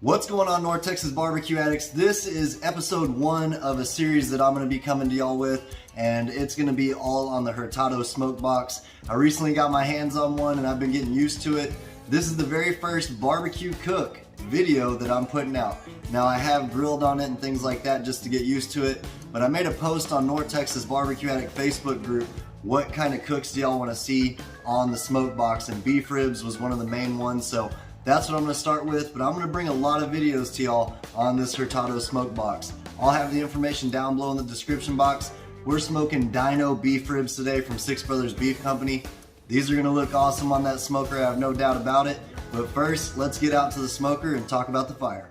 What's going on, North Texas barbecue addicts? This is episode 1 of a series that I'm going to be coming to y'all with, and it's going to be all on the Hurtado smokebox. I recently got my hands on one and I've been getting used to it. This is the very first barbecue cook video that I'm putting out. Now, I have grilled on it and things like that just to get used to it, but I made a post on North Texas Barbecue Addict Facebook group. What kind of cooks do y'all want to see on the smokebox? And beef ribs was one of the main ones, so that's what I'm going to start with, but I'm going to bring a lot of videos to y'all on this Hurtado smokebox. I'll have the information down below in the description box. We're smoking Dino Beef Ribs today from Six Brothers Beef Company. These are going to look awesome on that smoker, I have no doubt about it. But first, let's get out to the smoker and talk about the fire.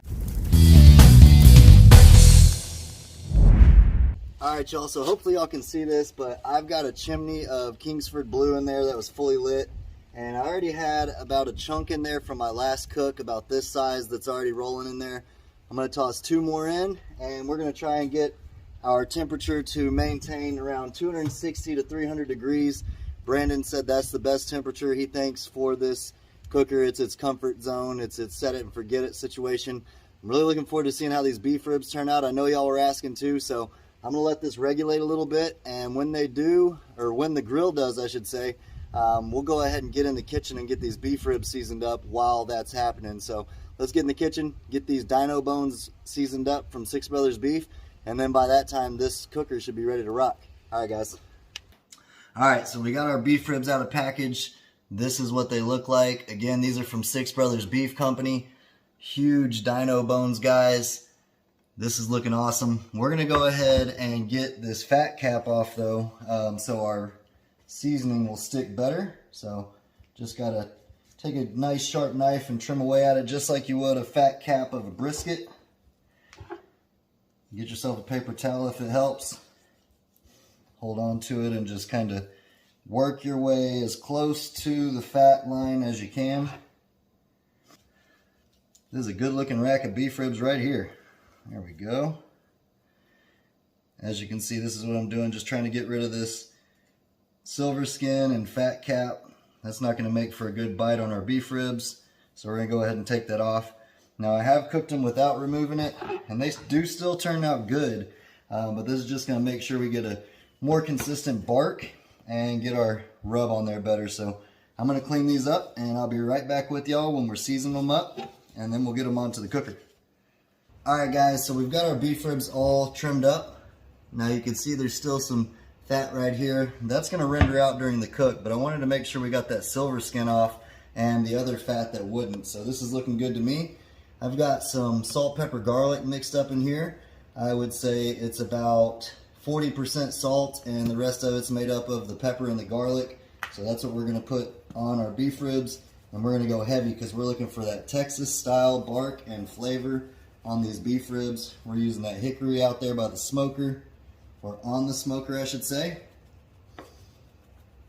Alright y'all, so hopefully y'all can see this, but I've got a chimney of Kingsford blue in there that was fully lit. And I already had about a chunk in there from my last cook, about this size, that's already rolling in there. I'm going to toss 2 more in, and we're going to try and get our temperature to maintain around 260 to 300 degrees. Brandon said that's the best temperature he thinks for this cooker. It's its comfort zone. It's set it and forget it situation. I'm really looking forward to seeing how these beef ribs turn out. I know y'all were asking too, so I'm going to let this regulate a little bit, and when they do, or when the grill does, I should say, we'll go ahead and get in the kitchen and get these beef ribs seasoned up while that's happening. So let's get in the kitchen, get these dino bones seasoned up from Six Brothers Beef, and then by that time this cooker should be ready to rock. Alright guys. Alright, so we got our beef ribs out of package. This is what they look like. Again, these are from Six Brothers Beef Company. Huge dino bones, guys. This is looking awesome. We're going to go ahead and get this fat cap off though, so our seasoning will stick better. So just gotta take a nice sharp knife and trim away at it just like you would a fat cap of a brisket. Get yourself a paper towel if it helps. Hold on to it and just kind of work your way as close to the fat line as you can. This is a good looking rack of beef ribs right here. There we go. As you can see, this is what I'm doing, just trying to get rid of this silver skin and fat cap. That's not going to make for a good bite on our beef ribs, so we're going to go ahead and take that off. Now, I have cooked them without removing it, and they do still turn out good, but this is just going to make sure we get a more consistent bark and get our rub on there better. So I'm going to clean these up, and I'll be right back with y'all when we're seasoning them up, and then we'll get them onto the cooker. Alright guys, so we've got our beef ribs all trimmed up. Now you can see there's still some fat right here. That's going to render out during the cook, but I wanted to make sure we got that silver skin off and the other fat that wouldn't. So this is looking good to me. I've got some salt, pepper, garlic mixed up in here. I would say it's about 40% salt and the rest of it's made up of the pepper and the garlic. So that's what we're going to put on our beef ribs, and we're going to go heavy because we're looking for that Texas style bark and flavor on these beef ribs. We're using that Hickory out there by the smoker, or on the smoker I should say.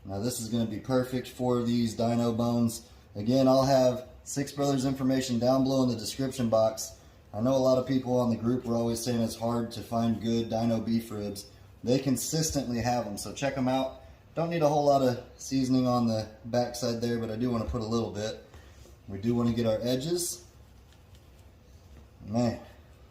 Now this is going to be perfect for these dino bones. Again, I'll have Six Brothers information down below in the description box. I know a lot of people on the group were always saying it's hard to find good dino beef ribs. They consistently have them, so check them out. Don't need a whole lot of seasoning on the backside there, but I do want to put a little bit. We do want to get our edges. Man,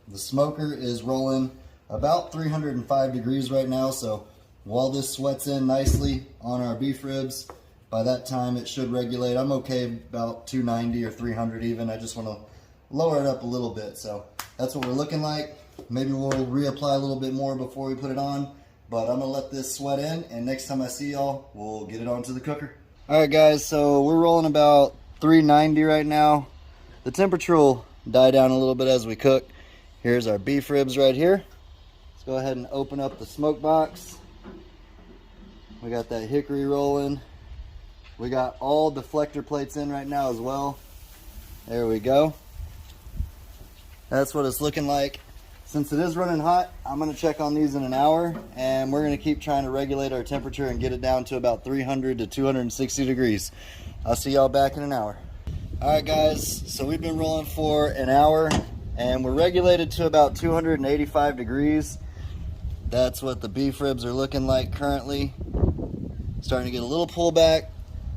the smoker is rolling about 305 degrees right now, so while this sweats in nicely on our beef ribs, by that time it should regulate. I'm okay about 290 or 300 even. I just want to lower it up a little bit. So that's what we're looking like. Maybe we'll reapply a little bit more before we put it on, but I'm gonna let this sweat in, and next time I see y'all, we'll get it onto the cooker. Alright guys, so we're rolling about 390 right now. The temperature will die down a little bit as we cook. Here's our beef ribs right here. Let's go ahead and open up the smoke box. We got that Hickory rolling. We got all deflector plates in right now as well. There we go. That's what it's looking like. Since it is running hot, I'm going to check on these in an hour, and we're going to keep trying to regulate our temperature and get it down to about 300 to 260 degrees. I'll see y'all back in an hour. Alright guys, so we've been rolling for an hour, and we're regulated to about 285 degrees. That's what the beef ribs are looking like currently. Starting to get a little pullback,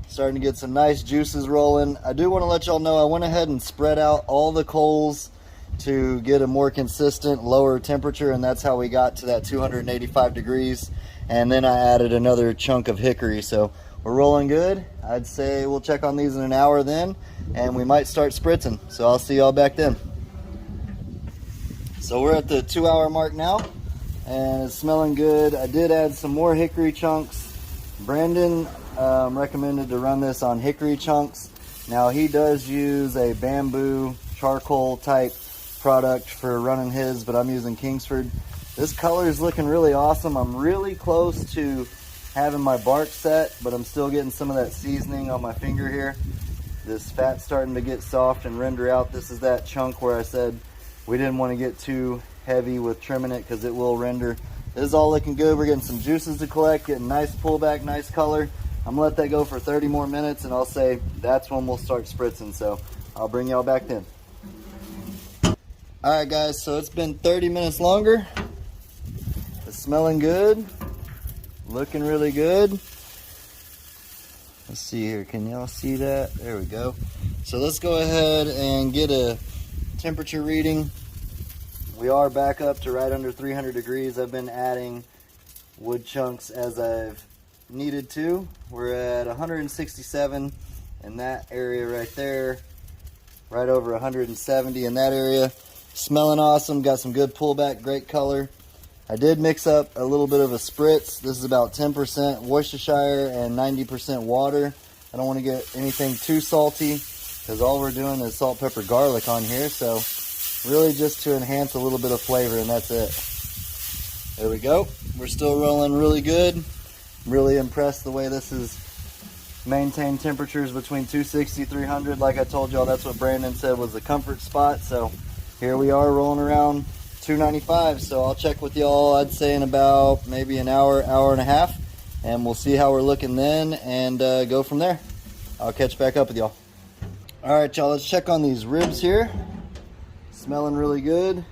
starting to get some nice juices rolling. I do want to let y'all know I went ahead and spread out all the coals to get a more consistent lower temperature, and that's how we got to that 285 degrees. And then I added another chunk of hickory. So we're rolling good. I'd say we'll check on these in an hour then, and we might start spritzing. So I'll see y'all back then. So we're at the 2 hour mark now, and it's smelling good. I did add some more hickory chunks. Brandon recommended to run this on hickory chunks. Now he does use a bamboo charcoal type product for running his, but I'm using Kingsford. This color is looking really awesome. I'm really close to having my bark set, but I'm still getting some of that seasoning on my finger here. This fat's starting to get soft and render out. This is that chunk where I said we didn't want to get too heavy with trimming it because it will render. This is all looking good. We're getting some juices to collect, getting nice pullback, nice color. I'm gonna let that go for 30 more minutes, and I'll say that's when we'll start spritzing. So I'll bring y'all back then. All right, guys, so it's been 30 minutes longer. It's smelling good, looking really good. Let's see here, can y'all see that? There we go. So let's go ahead and get a temperature reading. We are back up to right under 300 degrees. I've been adding wood chunks as I've needed to. We're at 167 in that area right there, right over 170 in that area. Smelling awesome, got some good pullback, great color. I did mix up a little bit of a spritz. This is about 10% Worcestershire and 90% water. I don't want to get anything too salty because all we're doing is salt, pepper, garlic on here. So really just to enhance a little bit of flavor, and that's it. There we go. We're still rolling really good. I'm really impressed the way this is maintained temperatures between 260, 300. Like I told y'all, that's what Brandon said was the comfort spot. So here we are rolling around 295. So I'll check with y'all, I'd say in about maybe an hour, hour and a half, and we'll see how we're looking then and go from there. I'll catch back up with y'all. All right, y'all, let's check on these ribs here. Smelling really good.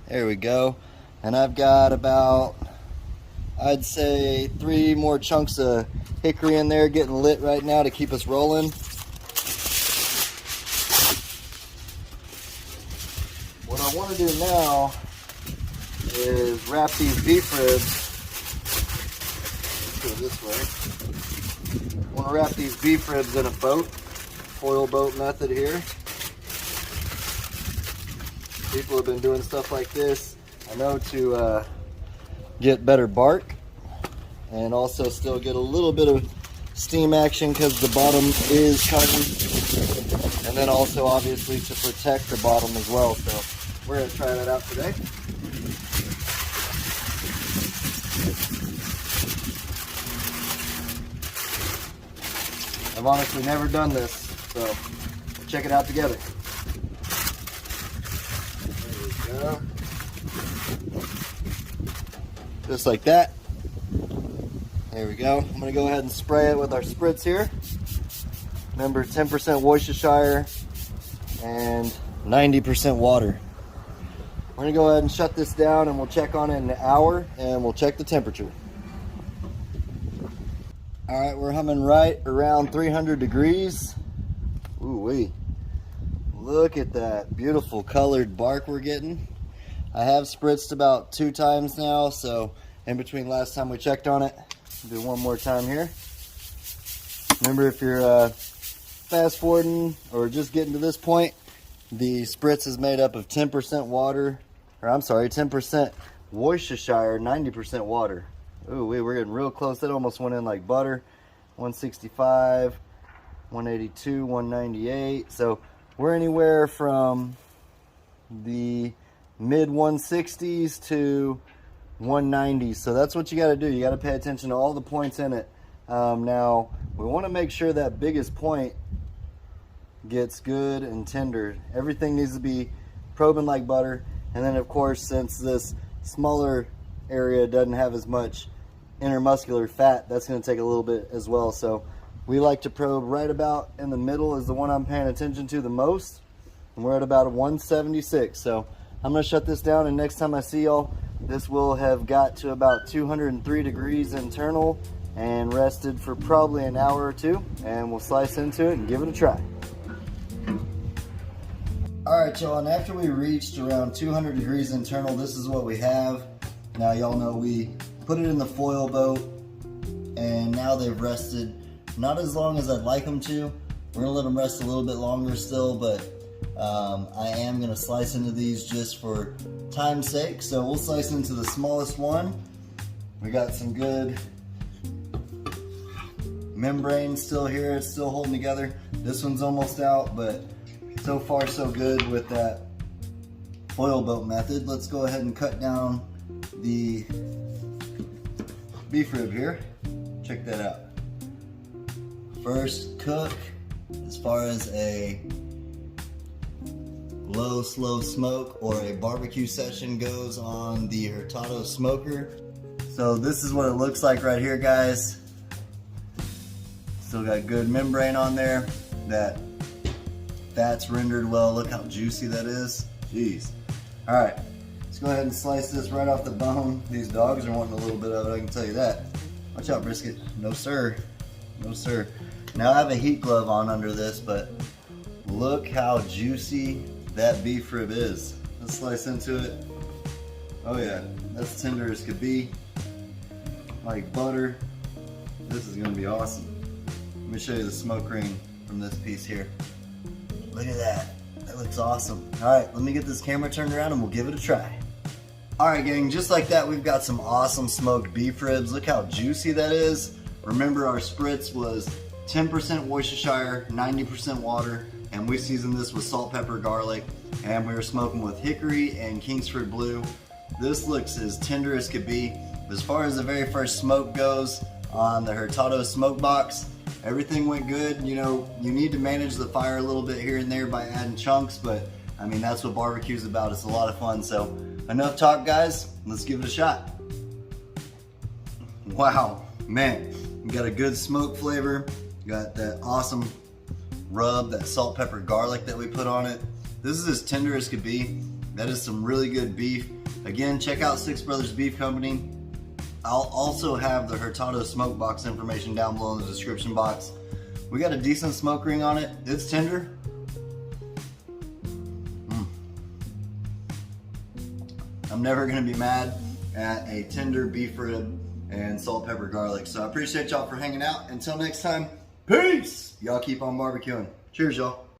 There we go. And I've got about, I'd say 3 more chunks of hickory in there getting lit right now to keep us rolling. What I want to do now is wrap these beef ribs. Let's go this way. I want to wrap these beef ribs in a boat, foil boat method here. People have been doing stuff like this, I know, to get better bark and also still get a little bit of steam action because the bottom is cutting, and then also obviously to protect the bottom as well. So we're going to try that out today. I've honestly never done this, so we'll check it out together. There we go. Just like that. There we go. I'm going to go ahead and spray it with our spritz here. Remember, 10% Worcestershire and 90% water. We're going to go ahead and shut this down, and we'll check on it in an hour, and we'll check the temperature. All right, we're humming right around 300 degrees. Ooh-wee. Look at that beautiful colored bark we're getting. I have spritzed about 2 times now, so in between last time we checked on it, do one more time here. Remember, if you're fast forwarding or just getting to this point, the spritz is made up of 10% water, or I'm sorry, 10% Worcestershire, 90% water. Ooh, we're getting real close. That almost went in like butter. 165, 182, 198. So we're anywhere from the mid 160s to 190s. So that's what you got to do. You got to pay attention to all the points in it. Now we want to make sure that biggest point gets good and tender. Everything needs to be probing like butter. And then of course, since this smaller area doesn't have as much intermuscular fat, that's going to take a little bit as well. So we like to probe right about in the middle is the one I'm paying attention to the most, and we're at about a 176. So I'm going to shut this down, and next time I see y'all, this will have got to about 203 degrees internal and rested for probably an hour or 2, and we'll slice into it and give it a try. Alright y'all, and after we reached around 200 degrees internal, this is what we have. Now y'all know we put it in the foil boat, and now they've rested not as long as I'd like them to. We're gonna let them rest a little bit longer still, but I am gonna slice into these just for time's sake. So we'll slice into the smallest one. We got some good membrane still here, it's still holding together. This one's almost out, but so far so good with that foil boat method. Let's go ahead and cut down the beef rib here. Check that out. First cook, as far as a low, slow smoke or a barbecue session goes on the Hurtado smoker. So this is what it looks like right here, guys. Still got good membrane on there. That fat's rendered well. Look how juicy that is. Jeez. All right, let's go ahead and slice this right off the bone. These dogs are wanting a little bit of it, I can tell you that. Watch out, brisket. No sir, no sir. Now I have a heat glove on under this, but look how juicy that beef rib is. Let's slice into it. Oh yeah, that's tender as could be. Like butter. This is gonna be awesome. Let me show you the smoke ring from this piece here. Look at that. That looks awesome. All right, let me get this camera turned around and we'll give it a try. All right, gang, just like that, we've got some awesome smoked beef ribs. Look how juicy that is. Remember, our spritz was 10% Worcestershire, 90% water, and we seasoned this with salt, pepper, garlic, and we were smoking with Hickory and Kingsford Blue. This looks as tender as could be. As far as the very first smoke goes on the Hurtado smokebox, everything went good. You know, you need to manage the fire a little bit here and there by adding chunks, but I mean, that's what barbecue's about. It's a lot of fun. So enough talk, guys. Let's give it a shot. Wow, man, you got a good smoke flavor. You got that awesome rub, that salt, pepper, garlic that we put on it. This is as tender as could be. That is some really good beef. Again, check out Six Brothers Beef Company. I'll also have the Hurtado smoke box information down below in the description box. We got a decent smoke ring on it. It's tender. I'm never gonna be mad at a tender beef rib and salt, pepper, garlic. So I appreciate y'all for hanging out. Until next time, peace! Y'all keep on barbecuing. Cheers, y'all.